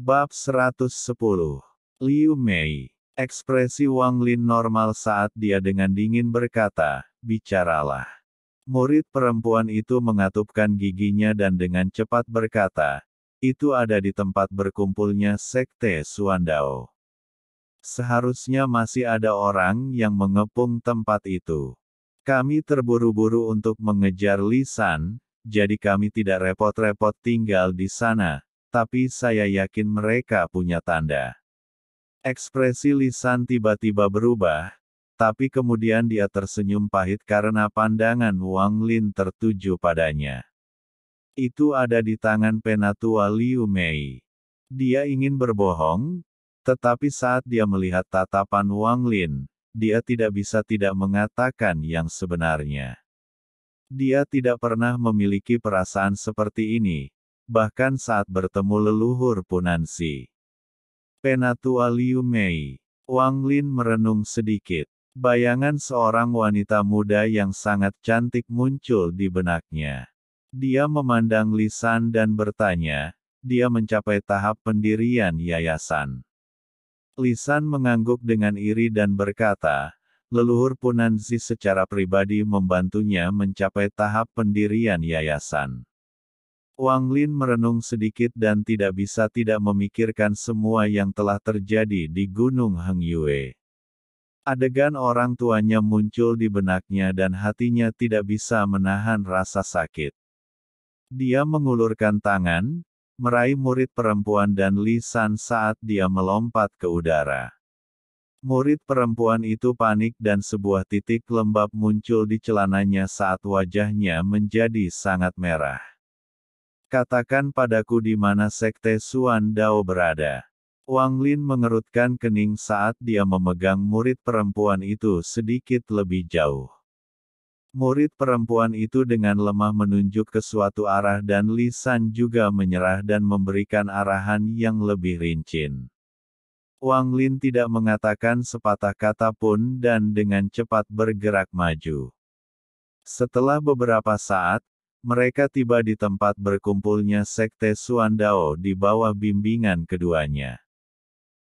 Bab 110. Liu Mei. Ekspresi Wang Lin normal saat dia dengan dingin berkata, "Bicaralah." Murid perempuan itu mengatupkan giginya dan dengan cepat berkata, "Itu ada di tempat berkumpulnya Sekte Suandao. Seharusnya masih ada orang yang mengepung tempat itu. Kami terburu-buru untuk mengejar Lisan, jadi kami tidak repot-repot tinggal di sana. Tapi saya yakin mereka punya tanda." Ekspresi Lisan tiba-tiba berubah, tapi kemudian dia tersenyum pahit karena pandangan Wang Lin tertuju padanya. Itu ada di tangan penatua Liu Mei. Dia ingin berbohong, tetapi saat dia melihat tatapan Wang Lin, dia tidak bisa tidak mengatakan yang sebenarnya. Dia tidak pernah memiliki perasaan seperti ini, bahkan saat bertemu leluhur Punansi. Penatua Liu Mei. Wang Lin merenung sedikit. Bayangan seorang wanita muda yang sangat cantik muncul di benaknya. Dia memandang Lisan dan bertanya, dia mencapai tahap pendirian yayasan. Lisan mengangguk dengan iri dan berkata, leluhur Punanzi secara pribadi membantunya mencapai tahap pendirian yayasan. Wang Lin merenung sedikit dan tidak bisa tidak memikirkan semua yang telah terjadi di Gunung Hengyue. Adegan orang tuanya muncul di benaknya dan hatinya tidak bisa menahan rasa sakit. Dia mengulurkan tangan, meraih murid perempuan dan Lisan saat dia melompat ke udara. Murid perempuan itu panik dan sebuah titik lembab muncul di celananya saat wajahnya menjadi sangat merah. Katakan padaku di mana Sekte Suandao berada. Wang Lin mengerutkan kening saat dia memegang murid perempuan itu sedikit lebih jauh. Murid perempuan itu dengan lemah menunjuk ke suatu arah dan Lisan juga menyerah dan memberikan arahan yang lebih rinci. Wang Lin tidak mengatakan sepatah kata pun dan dengan cepat bergerak maju. Setelah beberapa saat, mereka tiba di tempat berkumpulnya Sekte Suandao di bawah bimbingan keduanya.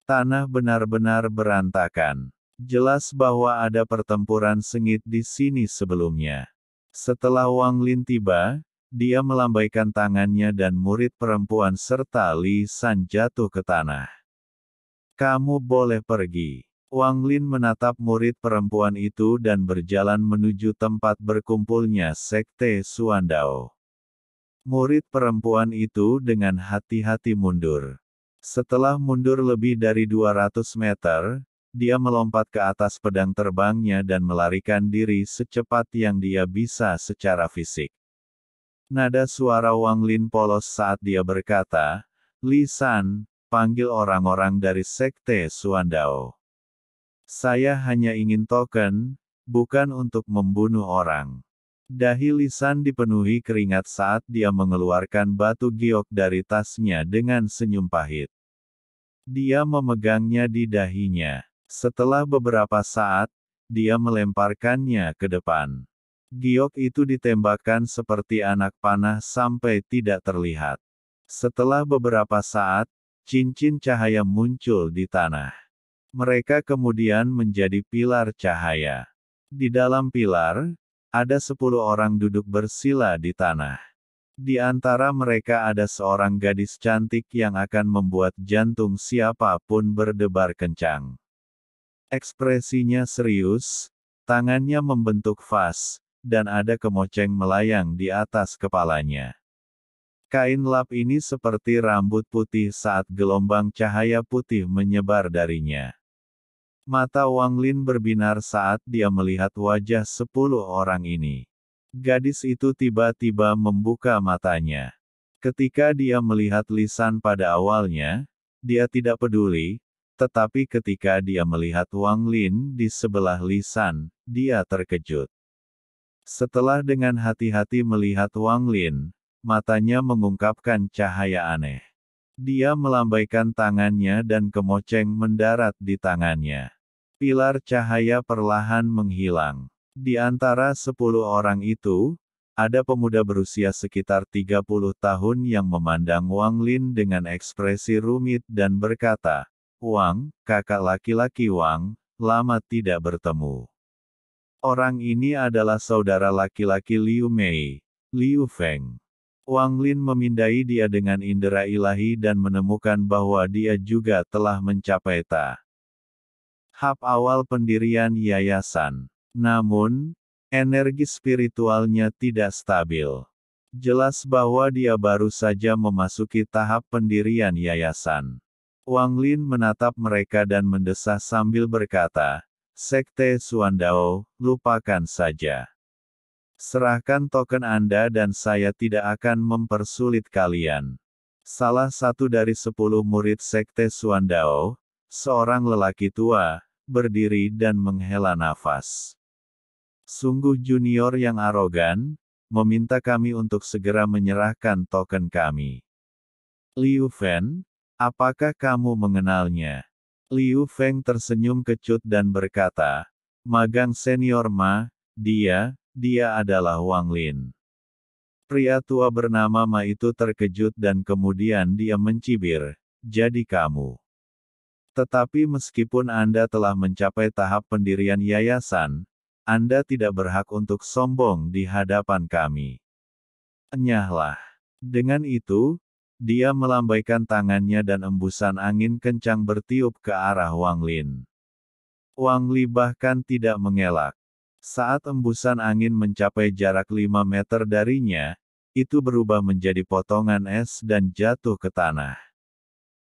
Tanah benar-benar berantakan. Jelas bahwa ada pertempuran sengit di sini sebelumnya. Setelah Wang Lin tiba, dia melambaikan tangannya dan murid perempuan serta Lisan jatuh ke tanah. "Kamu boleh pergi." Wang Lin menatap murid perempuan itu dan berjalan menuju tempat berkumpulnya Sekte Suandao. Murid perempuan itu dengan hati-hati mundur. Setelah mundur lebih dari 200 meter, dia melompat ke atas pedang terbangnya dan melarikan diri secepat yang dia bisa secara fisik. Nada suara Wang Lin polos saat dia berkata, "Lisan, panggil orang-orang dari Sekte Suandao. Saya hanya ingin token, bukan untuk membunuh orang." Dahi Lisan dipenuhi keringat saat dia mengeluarkan batu giok dari tasnya dengan senyum pahit. Dia memegangnya di dahinya. Setelah beberapa saat, dia melemparkannya ke depan. Giok itu ditembakkan seperti anak panah sampai tidak terlihat. Setelah beberapa saat, cincin cahaya muncul di tanah. Mereka kemudian menjadi pilar cahaya. Di dalam pilar, ada 10 orang duduk bersila di tanah. Di antara mereka ada seorang gadis cantik yang akan membuat jantung siapapun berdebar kencang. Ekspresinya serius, tangannya membentuk vas, dan ada kemoceng melayang di atas kepalanya. Kain lap ini seperti rambut putih saat gelombang cahaya putih menyebar darinya. Mata Wang Lin berbinar saat dia melihat wajah 10 orang ini. Gadis itu tiba-tiba membuka matanya. Ketika dia melihat Lisan pada awalnya, dia tidak peduli, tetapi ketika dia melihat Wang Lin di sebelah Lisan, dia terkejut. Setelah dengan hati-hati melihat Wang Lin, matanya mengungkapkan cahaya aneh. Dia melambaikan tangannya dan kemoceng mendarat di tangannya. Pilar cahaya perlahan menghilang. Di antara 10 orang itu, ada pemuda berusia sekitar 30 tahun yang memandang Wang Lin dengan ekspresi rumit dan berkata, "Wang, kakak laki-laki Wang, lama tidak bertemu." Orang ini adalah saudara laki-laki Liu Mei, Liu Feng. Wang Lin memindai dia dengan indera ilahi dan menemukan bahwa dia juga telah mencapai tahap awal pendirian yayasan. Namun, energi spiritualnya tidak stabil. Jelas bahwa dia baru saja memasuki tahap pendirian yayasan. Wang Lin menatap mereka dan mendesah sambil berkata, "Sekte Suandao, lupakan saja. Serahkan token Anda dan saya tidak akan mempersulit kalian." Salah satu dari 10 murid Sekte Suandao, seorang lelaki tua, berdiri dan menghela nafas. "Sungguh junior yang arogan, meminta kami untuk segera menyerahkan token kami." "Liu Fen, apakah kamu mengenalnya?" Liu Feng tersenyum kecut dan berkata, "Magang senior Ma, dia adalah Wang Lin." Pria tua bernama Ma itu terkejut dan kemudian dia mencibir, "Jadi kamu. Tetapi meskipun Anda telah mencapai tahap pendirian yayasan, Anda tidak berhak untuk sombong di hadapan kami." "Enyahlah." Dengan itu, dia melambaikan tangannya dan embusan angin kencang bertiup ke arah Wang Lin. Wang Li bahkan tidak mengelak. Saat embusan angin mencapai jarak 5 meter darinya, itu berubah menjadi potongan es dan jatuh ke tanah.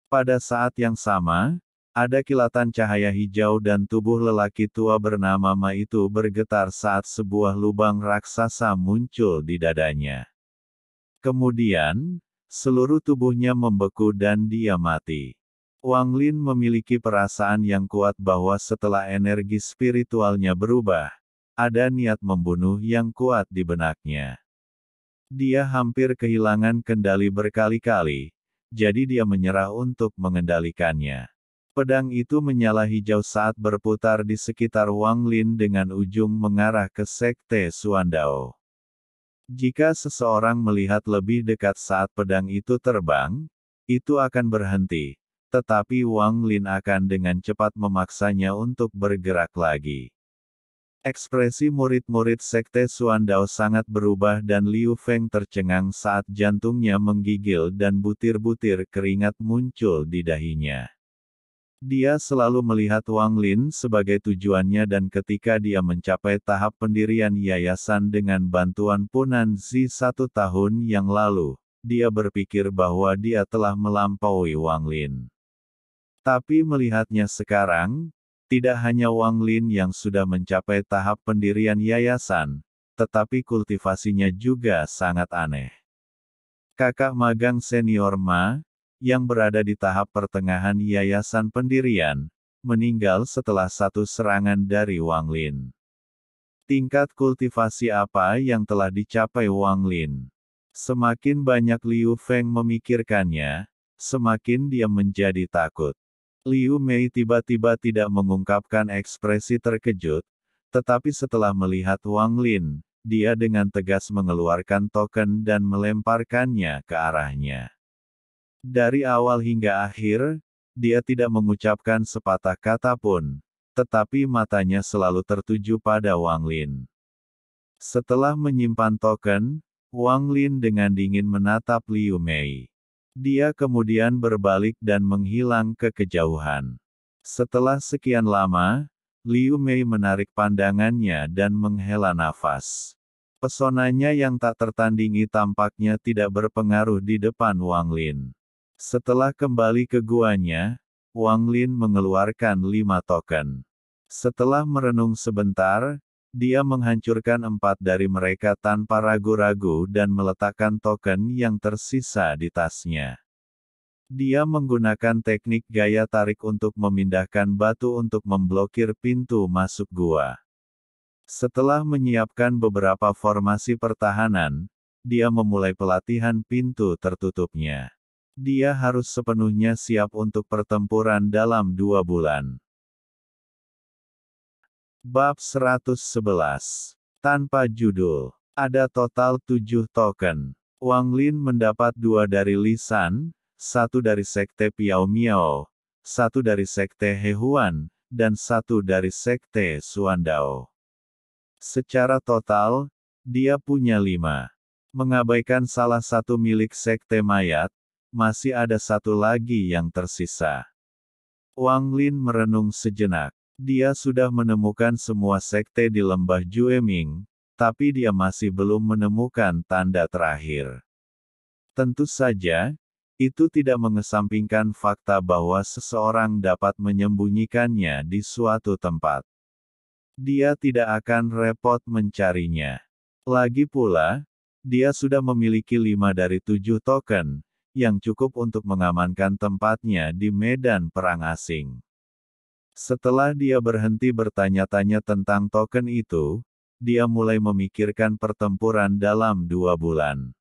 Pada saat yang sama, ada kilatan cahaya hijau dan tubuh lelaki tua bernama Ma itu bergetar saat sebuah lubang raksasa muncul di dadanya. Kemudian, seluruh tubuhnya membeku dan dia mati. Wang Lin memiliki perasaan yang kuat bahwa setelah energi spiritualnya berubah, ada niat membunuh yang kuat di benaknya. Dia hampir kehilangan kendali berkali-kali, jadi dia menyerah untuk mengendalikannya. Pedang itu menyala hijau saat berputar di sekitar Wang Lin dengan ujung mengarah ke Sekte Suandao. Jika seseorang melihat lebih dekat saat pedang itu terbang, itu akan berhenti, tetapi Wang Lin akan dengan cepat memaksanya untuk bergerak lagi. Ekspresi murid-murid Sekte Suandao sangat berubah dan Liu Feng tercengang saat jantungnya menggigil dan butir-butir keringat muncul di dahinya. Dia selalu melihat Wang Lin sebagai tujuannya dan ketika dia mencapai tahap pendirian yayasan dengan bantuan Punan Zi 1 tahun yang lalu, dia berpikir bahwa dia telah melampaui Wang Lin. Tapi melihatnya sekarang, tidak hanya Wang Lin yang sudah mencapai tahap pendirian yayasan, tetapi kultivasinya juga sangat aneh. Kakak magang senior Ma, yang berada di tahap pertengahan yayasan pendirian, meninggal setelah satu serangan dari Wang Lin. Tingkat kultivasi apa yang telah dicapai Wang Lin? Semakin banyak Liu Feng memikirkannya, semakin dia menjadi takut. Liu Mei tiba-tiba tidak mengungkapkan ekspresi terkejut, tetapi setelah melihat Wang Lin, dia dengan tegas mengeluarkan token dan melemparkannya ke arahnya. Dari awal hingga akhir, dia tidak mengucapkan sepatah kata pun, tetapi matanya selalu tertuju pada Wang Lin. Setelah menyimpan token, Wang Lin dengan dingin menatap Liu Mei. Dia kemudian berbalik dan menghilang ke kejauhan. Setelah sekian lama, Liu Mei menarik pandangannya dan menghela nafas. Pesonanya yang tak tertandingi tampaknya tidak berpengaruh di depan Wang Lin. Setelah kembali ke guanya, Wang Lin mengeluarkan 5 token. Setelah merenung sebentar, dia menghancurkan 4 dari mereka tanpa ragu-ragu dan meletakkan token yang tersisa di tasnya. Dia menggunakan teknik gaya tarik untuk memindahkan batu untuk memblokir pintu masuk gua. Setelah menyiapkan beberapa formasi pertahanan, dia memulai pelatihan pintu tertutupnya. Dia harus sepenuhnya siap untuk pertempuran dalam 2 bulan. Bab 111. Tanpa judul. Ada total 7 token. Wang Lin mendapat 2 dari Li San, 1 dari Sekte Piao Miao, 1 dari Sekte Hehuan, dan 1 dari Sekte Suandao. Secara total, dia punya 5. Mengabaikan salah satu milik Sekte Mayat, masih ada satu lagi yang tersisa. Wang Lin merenung sejenak. Dia sudah menemukan semua sekte di lembah Jueming, tapi dia masih belum menemukan tanda terakhir. Tentu saja, itu tidak mengesampingkan fakta bahwa seseorang dapat menyembunyikannya di suatu tempat. Dia tidak akan repot mencarinya. Lagi pula, dia sudah memiliki 5 dari 7 token, yang cukup untuk mengamankan tempatnya di medan perang asing. Setelah dia berhenti bertanya-tanya tentang token itu, dia mulai memikirkan pertempuran dalam 2 bulan.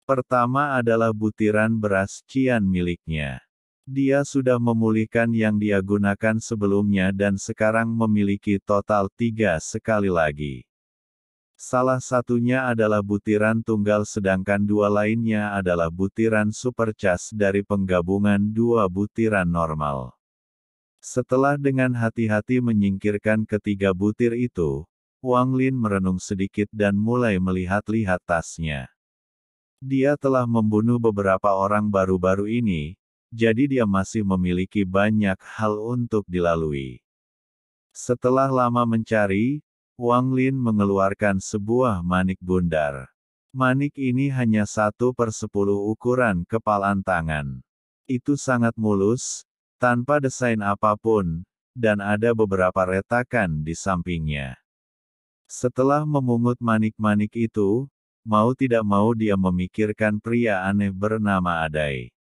Pertama adalah butiran beras cian miliknya. Dia sudah memulihkan yang dia gunakan sebelumnya dan sekarang memiliki total 3 sekali lagi. Salah satunya adalah butiran tunggal sedangkan 2 lainnya adalah butiran supercas dari penggabungan 2 butiran normal. Setelah dengan hati-hati menyingkirkan ketiga butir itu, Wang Lin merenung sedikit dan mulai melihat-lihat tasnya. Dia telah membunuh beberapa orang baru-baru ini, jadi dia masih memiliki banyak hal untuk dilalui. Setelah lama mencari, Wang Lin mengeluarkan sebuah manik bundar. Manik ini hanya 1/10 ukuran kepalan tangan. Itu sangat mulus, tanpa desain apapun, dan ada beberapa retakan di sampingnya. Setelah memungut manik-manik itu, mau tidak mau dia memikirkan pria aneh bernama Adai.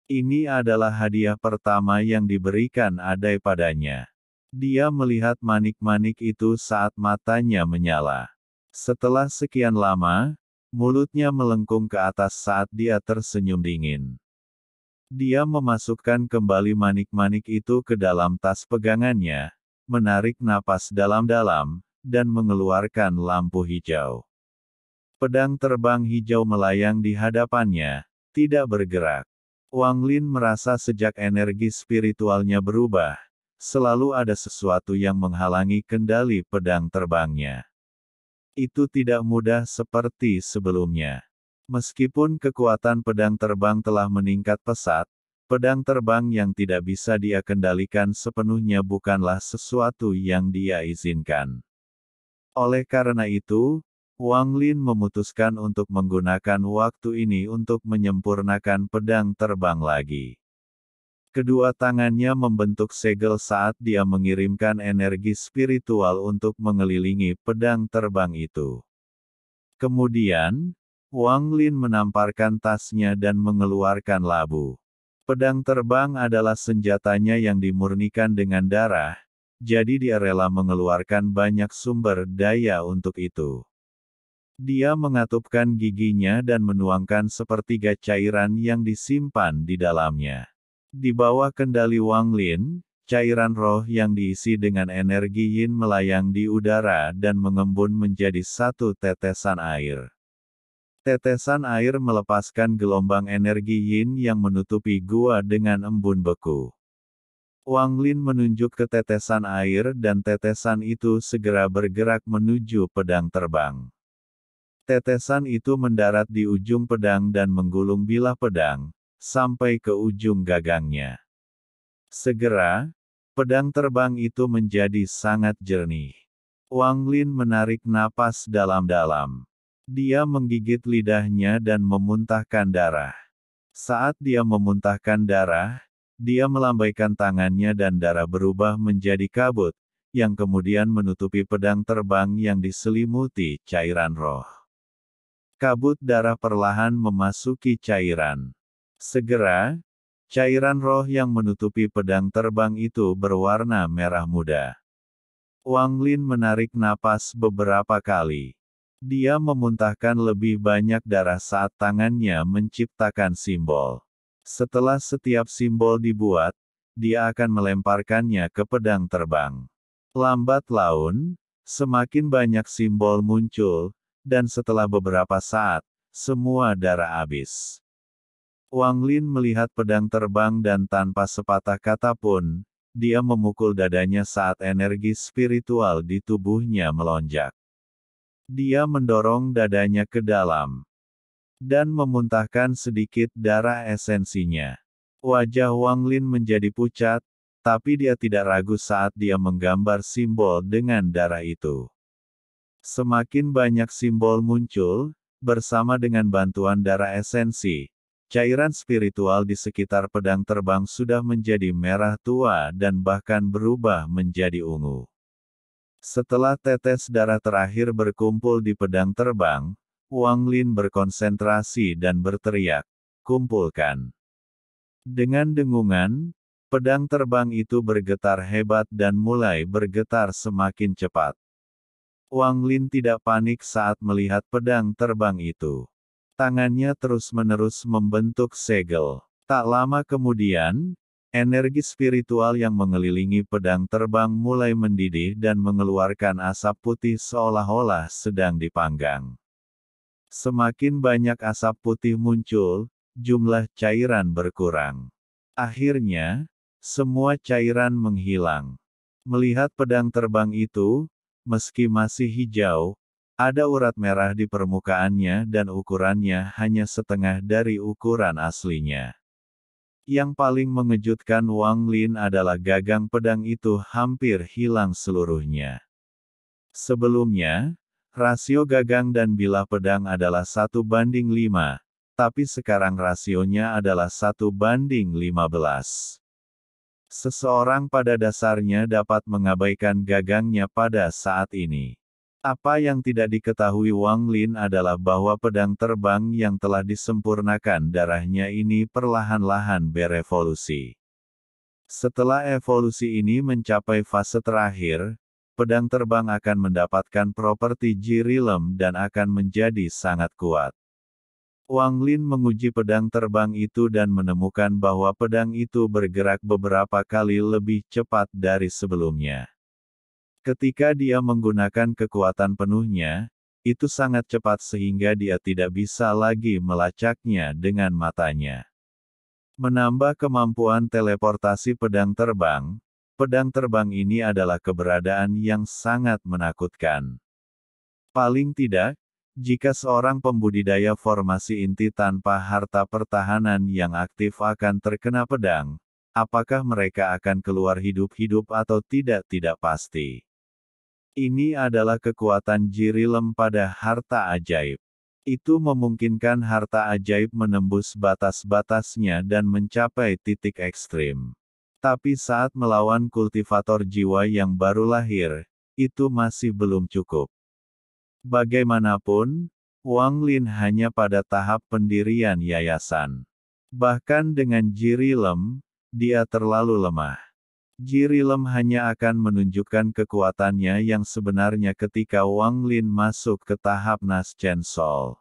Ini adalah hadiah pertama yang diberikan Adai padanya. Dia melihat manik-manik itu saat matanya menyala. Setelah sekian lama, mulutnya melengkung ke atas saat dia tersenyum dingin. Dia memasukkan kembali manik-manik itu ke dalam tas pegangannya, menarik napas dalam-dalam, dan mengeluarkan lampu hijau. Pedang terbang hijau melayang di hadapannya, tidak bergerak. Wang Lin merasa sejak energi spiritualnya berubah, selalu ada sesuatu yang menghalangi kendali pedang terbangnya. Itu tidak mudah seperti sebelumnya. Meskipun kekuatan pedang terbang telah meningkat pesat, pedang terbang yang tidak bisa dia kendalikan sepenuhnya bukanlah sesuatu yang dia izinkan. Oleh karena itu, Wang Lin memutuskan untuk menggunakan waktu ini untuk menyempurnakan pedang terbang lagi. Kedua tangannya membentuk segel saat dia mengirimkan energi spiritual untuk mengelilingi pedang terbang itu. Kemudian, Wang Lin menamparkan tasnya dan mengeluarkan labu. Pedang terbang adalah senjatanya yang dimurnikan dengan darah, jadi dia rela mengeluarkan banyak sumber daya untuk itu. Dia mengatupkan giginya dan menuangkan sepertiga cairan yang disimpan di dalamnya. Di bawah kendali Wang Lin, cairan roh yang diisi dengan energi yin melayang di udara dan mengembun menjadi satu tetesan air. Tetesan air melepaskan gelombang energi yin yang menutupi gua dengan embun beku. Wang Lin menunjuk ke tetesan air dan tetesan itu segera bergerak menuju pedang terbang. Tetesan itu mendarat di ujung pedang dan menggulung bilah pedang, sampai ke ujung gagangnya. Segera, pedang terbang itu menjadi sangat jernih. Wang Lin menarik napas dalam-dalam. Dia menggigit lidahnya dan memuntahkan darah. Saat dia memuntahkan darah, dia melambaikan tangannya dan darah berubah menjadi kabut, yang kemudian menutupi pedang terbang yang diselimuti cairan roh. Kabut darah perlahan memasuki cairan. Segera, cairan roh yang menutupi pedang terbang itu berwarna merah muda. Wang Lin menarik napas beberapa kali. Dia memuntahkan lebih banyak darah saat tangannya menciptakan simbol. Setelah setiap simbol dibuat, dia akan melemparkannya ke pedang terbang. Lambat laun, semakin banyak simbol muncul, dan setelah beberapa saat, semua darah habis. Wang Lin melihat pedang terbang dan tanpa sepatah kata pun, dia memukul dadanya saat energi spiritual di tubuhnya melonjak. Dia mendorong dadanya ke dalam dan memuntahkan sedikit darah esensinya. Wajah Wang Lin menjadi pucat, tapi dia tidak ragu saat dia menggambar simbol dengan darah itu. Semakin banyak simbol muncul, bersama dengan bantuan darah esensi, cairan spiritual di sekitar pedang terbang sudah menjadi merah tua dan bahkan berubah menjadi ungu. Setelah tetes darah terakhir berkumpul di pedang terbang, Wang Lin berkonsentrasi dan berteriak, "Kumpulkan!" Dengan dengungan, pedang terbang itu bergetar hebat dan mulai bergetar semakin cepat. Wang Lin tidak panik saat melihat pedang terbang itu. Tangannya terus-menerus membentuk segel. Tak lama kemudian, energi spiritual yang mengelilingi pedang terbang mulai mendidih dan mengeluarkan asap putih seolah-olah sedang dipanggang. Semakin banyak asap putih muncul, jumlah cairan berkurang. Akhirnya, semua cairan menghilang. Melihat pedang terbang itu, meski masih hijau, ada urat merah di permukaannya dan ukurannya hanya setengah dari ukuran aslinya. Yang paling mengejutkan Wang Lin adalah gagang pedang itu hampir hilang seluruhnya. Sebelumnya, rasio gagang dan bilah pedang adalah 1:5, tapi sekarang rasionya adalah 1:15. Seseorang pada dasarnya dapat mengabaikan gagangnya pada saat ini. Apa yang tidak diketahui Wang Lin adalah bahwa pedang terbang yang telah disempurnakan darahnya ini perlahan-lahan berevolusi. Setelah evolusi ini mencapai fase terakhir, pedang terbang akan mendapatkan properti Jirilem dan akan menjadi sangat kuat. Wang Lin menguji pedang terbang itu dan menemukan bahwa pedang itu bergerak beberapa kali lebih cepat dari sebelumnya. Ketika dia menggunakan kekuatan penuhnya, itu sangat cepat sehingga dia tidak bisa lagi melacaknya dengan matanya. Menambah kemampuan teleportasi pedang terbang ini adalah keberadaan yang sangat menakutkan. Paling tidak, jika seorang pembudidaya formasi inti tanpa harta pertahanan yang aktif akan terkena pedang, apakah mereka akan keluar hidup-hidup atau tidak pasti. Ini adalah kekuatan Jirilem pada harta ajaib. Itu memungkinkan harta ajaib menembus batas-batasnya dan mencapai titik ekstrim. Tapi saat melawan kultivator jiwa yang baru lahir, itu masih belum cukup. Bagaimanapun, Wang Lin hanya pada tahap pendirian yayasan. Bahkan dengan Jirilem, dia terlalu lemah. Jirilem hanya akan menunjukkan kekuatannya yang sebenarnya ketika Wang Lin masuk ke tahap Naschen Soul.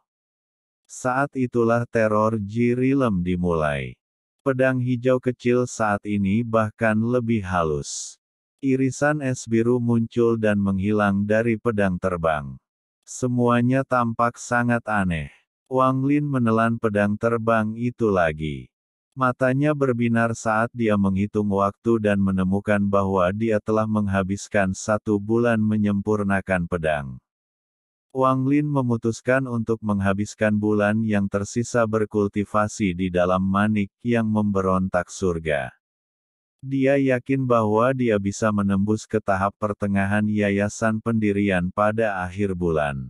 Saat itulah teror Jirilem dimulai. Pedang hijau kecil saat ini bahkan lebih halus. Irisan es biru muncul dan menghilang dari pedang terbang. Semuanya tampak sangat aneh. Wang Lin menelan pedang terbang itu lagi. Matanya berbinar saat dia menghitung waktu dan menemukan bahwa dia telah menghabiskan 1 bulan menyempurnakan pedang. Wang Lin memutuskan untuk menghabiskan bulan yang tersisa berkultivasi di dalam manik yang memberontak surga. Dia yakin bahwa dia bisa menembus ke tahap pertengahan yayasan pendirian pada akhir bulan.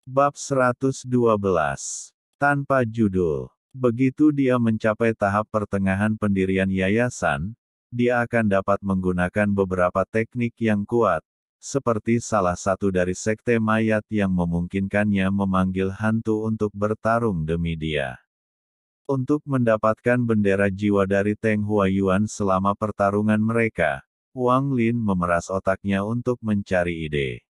Bab 112. Tanpa judul. Begitu dia mencapai tahap pertengahan pendirian yayasan, dia akan dapat menggunakan beberapa teknik yang kuat, seperti salah satu dari sekte mayat yang memungkinkannya memanggil hantu untuk bertarung demi dia. Untuk mendapatkan bendera jiwa dari Teng Huayuan selama pertarungan mereka, Wang Lin memeras otaknya untuk mencari ide.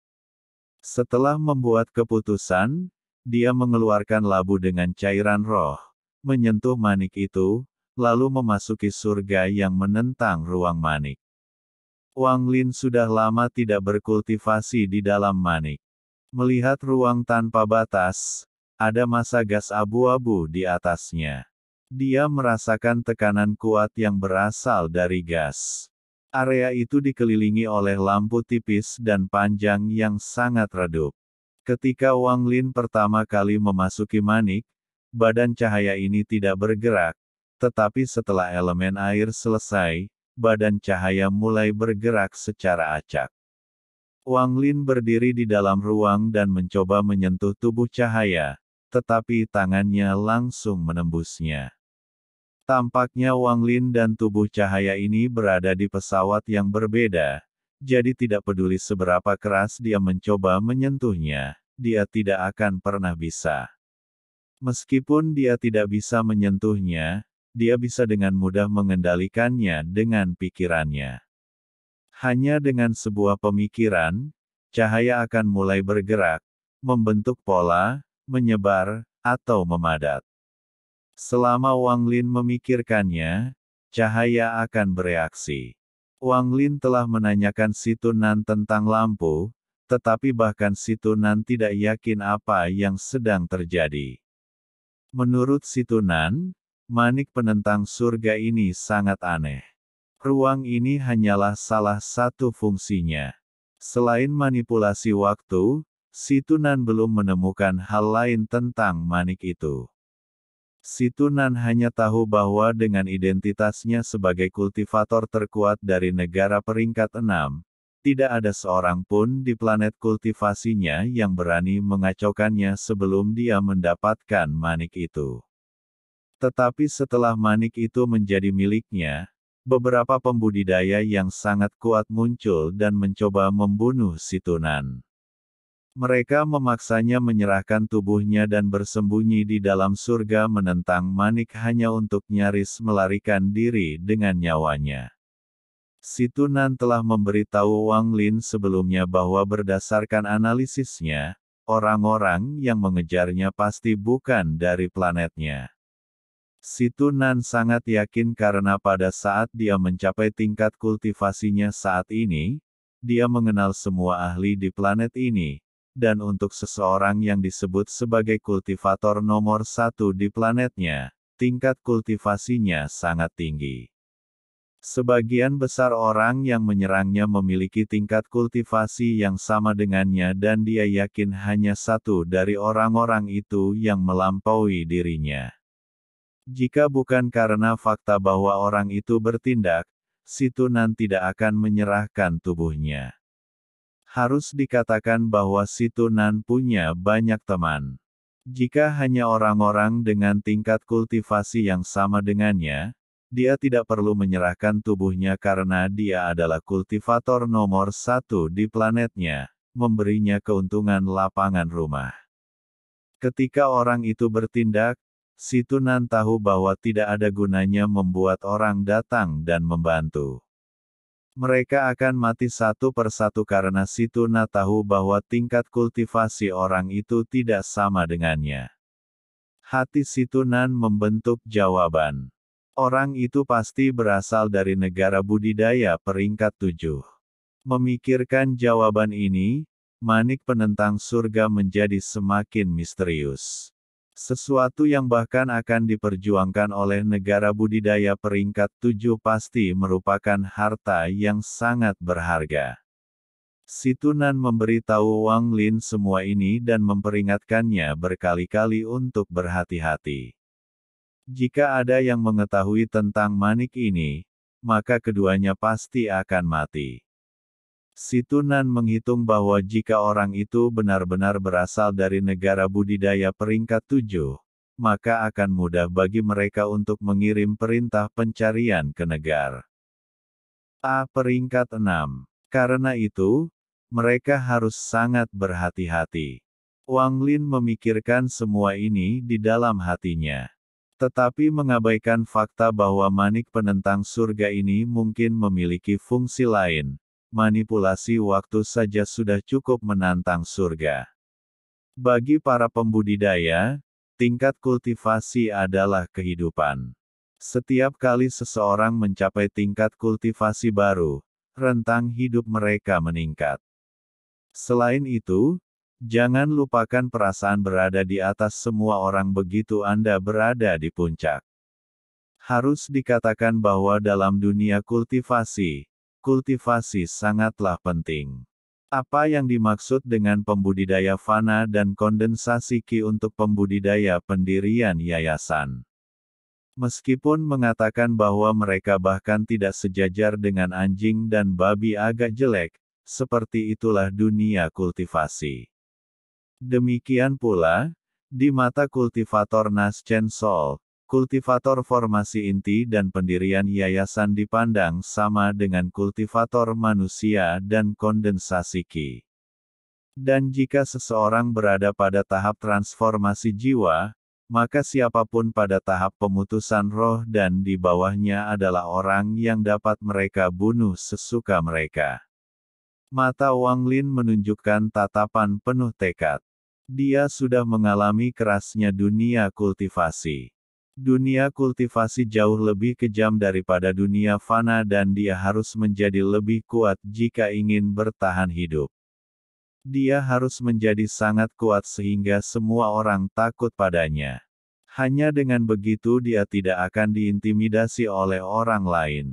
Setelah membuat keputusan, dia mengeluarkan labu dengan cairan roh, menyentuh manik itu, lalu memasuki surga yang menentang ruang manik. Wang Lin sudah lama tidak berkultivasi di dalam manik. Melihat ruang tanpa batas, ada masa gas abu-abu di atasnya. Dia merasakan tekanan kuat yang berasal dari gas. Area itu dikelilingi oleh lampu tipis dan panjang yang sangat redup. Ketika Wang Lin pertama kali memasuki manik, badan cahaya ini tidak bergerak, tetapi setelah elemen air selesai, badan cahaya mulai bergerak secara acak. Wang Lin berdiri di dalam ruang dan mencoba menyentuh tubuh cahaya, tetapi tangannya langsung menembusnya. Tampaknya Wang Lin dan tubuh cahaya ini berada di pesawat yang berbeda, jadi tidak peduli seberapa keras dia mencoba menyentuhnya, dia tidak akan pernah bisa. Meskipun dia tidak bisa menyentuhnya, dia bisa dengan mudah mengendalikannya dengan pikirannya. Hanya dengan sebuah pemikiran, cahaya akan mulai bergerak, membentuk pola, menyebar, atau memadat. Selama Wang Lin memikirkannya, cahaya akan bereaksi. Wang Lin telah menanyakan Si Tunan tentang lampu, tetapi bahkan Si Tunan tidak yakin apa yang sedang terjadi. Menurut Si Tunan, manik penentang surga ini sangat aneh. Ruang ini hanyalah salah satu fungsinya. Selain manipulasi waktu, Si Tunan belum menemukan hal lain tentang manik itu. Si Tunan hanya tahu bahwa dengan identitasnya sebagai kultivator terkuat dari negara peringkat 6, tidak ada seorang pun di planet kultivasinya yang berani mengacaukannya sebelum dia mendapatkan manik itu. Tetapi setelah manik itu menjadi miliknya, beberapa pembudidaya yang sangat kuat muncul dan mencoba membunuh Si Tunan. Mereka memaksanya menyerahkan tubuhnya dan bersembunyi di dalam surga menentang manik hanya untuk nyaris melarikan diri dengan nyawanya. Si Tunan telah memberitahu Wang Lin sebelumnya bahwa berdasarkan analisisnya, orang-orang yang mengejarnya pasti bukan dari planetnya. Si Tunan sangat yakin karena pada saat dia mencapai tingkat kultivasinya saat ini, dia mengenal semua ahli di planet ini. Dan untuk seseorang yang disebut sebagai kultivator nomor 1 di planetnya, tingkat kultivasinya sangat tinggi. Sebagian besar orang yang menyerangnya memiliki tingkat kultivasi yang sama dengannya dan dia yakin hanya satu dari orang-orang itu yang melampaui dirinya. Jika bukan karena fakta bahwa orang itu bertindak, Si Tunan tidak akan menyerahkan tubuhnya. Harus dikatakan bahwa Si Tunan punya banyak teman. Jika hanya orang-orang dengan tingkat kultivasi yang sama dengannya, dia tidak perlu menyerahkan tubuhnya karena dia adalah kultivator nomor 1 di planetnya, memberinya keuntungan lapangan rumah. Ketika orang itu bertindak, Si Tunan tahu bahwa tidak ada gunanya membuat orang datang dan membantu. Mereka akan mati satu persatu karena Si Tunan tahu bahwa tingkat kultivasi orang itu tidak sama dengannya. Hati Si Tunan membentuk jawaban. Orang itu pasti berasal dari negara budidaya peringkat 7. Memikirkan jawaban ini, manik penentang surga menjadi semakin misterius. Sesuatu yang bahkan akan diperjuangkan oleh negara budidaya peringkat 7 pasti merupakan harta yang sangat berharga. Si Tunan memberitahu Wang Lin semua ini dan memperingatkannya berkali-kali untuk berhati-hati. Jika ada yang mengetahui tentang manik ini, maka keduanya pasti akan mati. Si Tunan menghitung bahwa jika orang itu benar-benar berasal dari negara budidaya peringkat 7, maka akan mudah bagi mereka untuk mengirim perintah pencarian ke negara A peringkat 6. Karena itu, mereka harus sangat berhati-hati. Wang Lin memikirkan semua ini di dalam hatinya. Tetapi mengabaikan fakta bahwa manik penentang surga ini mungkin memiliki fungsi lain. Manipulasi waktu saja sudah cukup menantang surga. Bagi para pembudidaya, tingkat kultivasi adalah kehidupan. Setiap kali seseorang mencapai tingkat kultivasi baru, rentang hidup mereka meningkat. Selain itu, jangan lupakan perasaan berada di atas semua orang begitu Anda berada di puncak. Harus dikatakan bahwa dalam dunia kultivasi sangatlah penting. Apa yang dimaksud dengan pembudidaya fana dan kondensasi Qi untuk pembudidaya pendirian yayasan? Meskipun mengatakan bahwa mereka bahkan tidak sejajar dengan anjing dan babi agak jelek, seperti itulah dunia kultivasi. Demikian pula, di mata kultivator Naschen Sol, kultivator formasi inti dan pendirian yayasan dipandang sama dengan kultivator manusia dan kondensasi Qi. Dan jika seseorang berada pada tahap transformasi jiwa, maka siapapun pada tahap pemutusan roh dan di bawahnya adalah orang yang dapat mereka bunuh sesuka mereka. Mata Wang Lin menunjukkan tatapan penuh tekad. Dia sudah mengalami kerasnya dunia kultivasi. Dunia kultivasi jauh lebih kejam daripada dunia fana dan dia harus menjadi lebih kuat jika ingin bertahan hidup. Dia harus menjadi sangat kuat sehingga semua orang takut padanya. Hanya dengan begitu dia tidak akan diintimidasi oleh orang lain.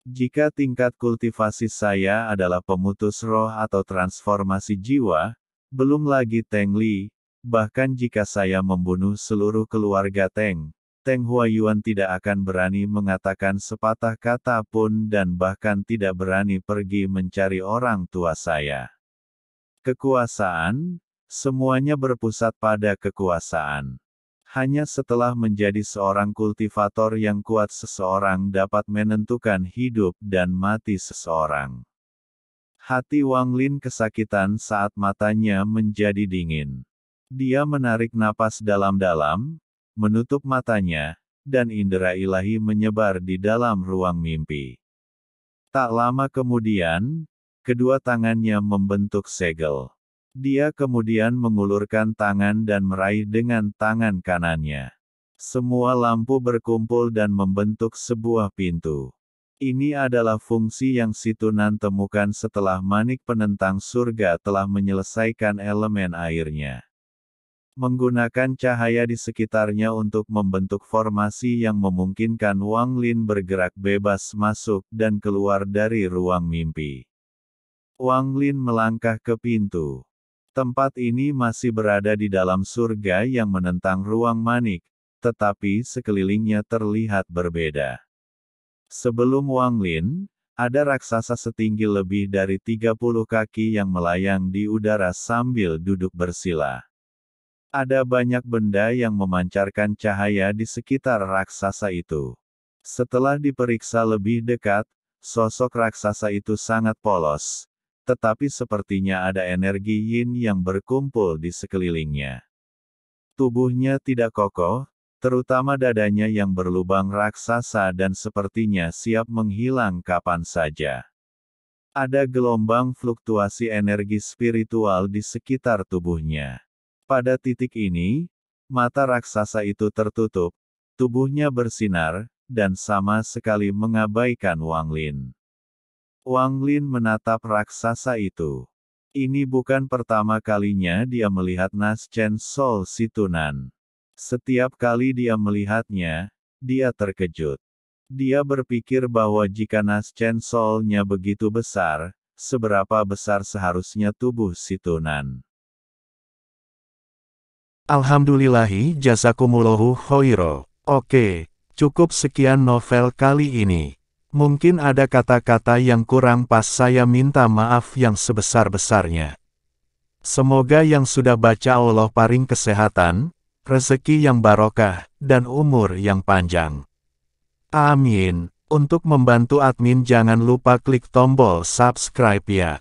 Jika tingkat kultivasi saya adalah pemutus roh atau transformasi jiwa, belum lagi Teng Li, bahkan jika saya membunuh seluruh keluarga Teng Huayuan tidak akan berani mengatakan sepatah kata pun dan bahkan tidak berani pergi mencari orang tua saya. Kekuasaan, semuanya berpusat pada kekuasaan. Hanya setelah menjadi seorang kultivator yang kuat seseorang dapat menentukan hidup dan mati seseorang. Hati Wang Lin kesakitan saat matanya menjadi dingin. Dia menarik napas dalam-dalam, menutup matanya, dan indera ilahi menyebar di dalam ruang mimpi. Tak lama kemudian, kedua tangannya membentuk segel. Dia kemudian mengulurkan tangan dan meraih dengan tangan kanannya. Semua lampu berkumpul dan membentuk sebuah pintu. Ini adalah fungsi yang Situnan temukan setelah manik penentang surga telah menyelesaikan elemen airnya. Menggunakan cahaya di sekitarnya untuk membentuk formasi yang memungkinkan Wang Lin bergerak bebas masuk dan keluar dari ruang mimpi. Wang Lin melangkah ke pintu. Tempat ini masih berada di dalam surga yang menentang ruang manik, tetapi sekelilingnya terlihat berbeda. Sebelum Wang Lin, ada raksasa setinggi lebih dari 30 kaki yang melayang di udara sambil duduk bersila. Ada banyak benda yang memancarkan cahaya di sekitar raksasa itu. Setelah diperiksa lebih dekat, sosok raksasa itu sangat polos. Tetapi sepertinya ada energi yin yang berkumpul di sekelilingnya. Tubuhnya tidak kokoh, terutama dadanya yang berlubang raksasa dan sepertinya siap menghilang kapan saja. Ada gelombang fluktuasi energi spiritual di sekitar tubuhnya. Pada titik ini, mata raksasa itu tertutup, tubuhnya bersinar, dan sama sekali mengabaikan Wang Lin. Wang Lin menatap raksasa itu. Ini bukan pertama kalinya dia melihat Naschen Sol Situnan. Setiap kali dia melihatnya, dia terkejut. Dia berpikir bahwa jika Naschen Sol-nya begitu besar, seberapa besar seharusnya tubuh Situnan. Alhamdulillahi jazakumullahu khairo. Oke, cukup sekian novel kali ini. Mungkin ada kata-kata yang kurang pas, saya minta maaf yang sebesar-besarnya. Semoga yang sudah baca Allah paring kesehatan, rezeki yang barokah, dan umur yang panjang. Amin. Untuk membantu admin jangan lupa klik tombol subscribe ya.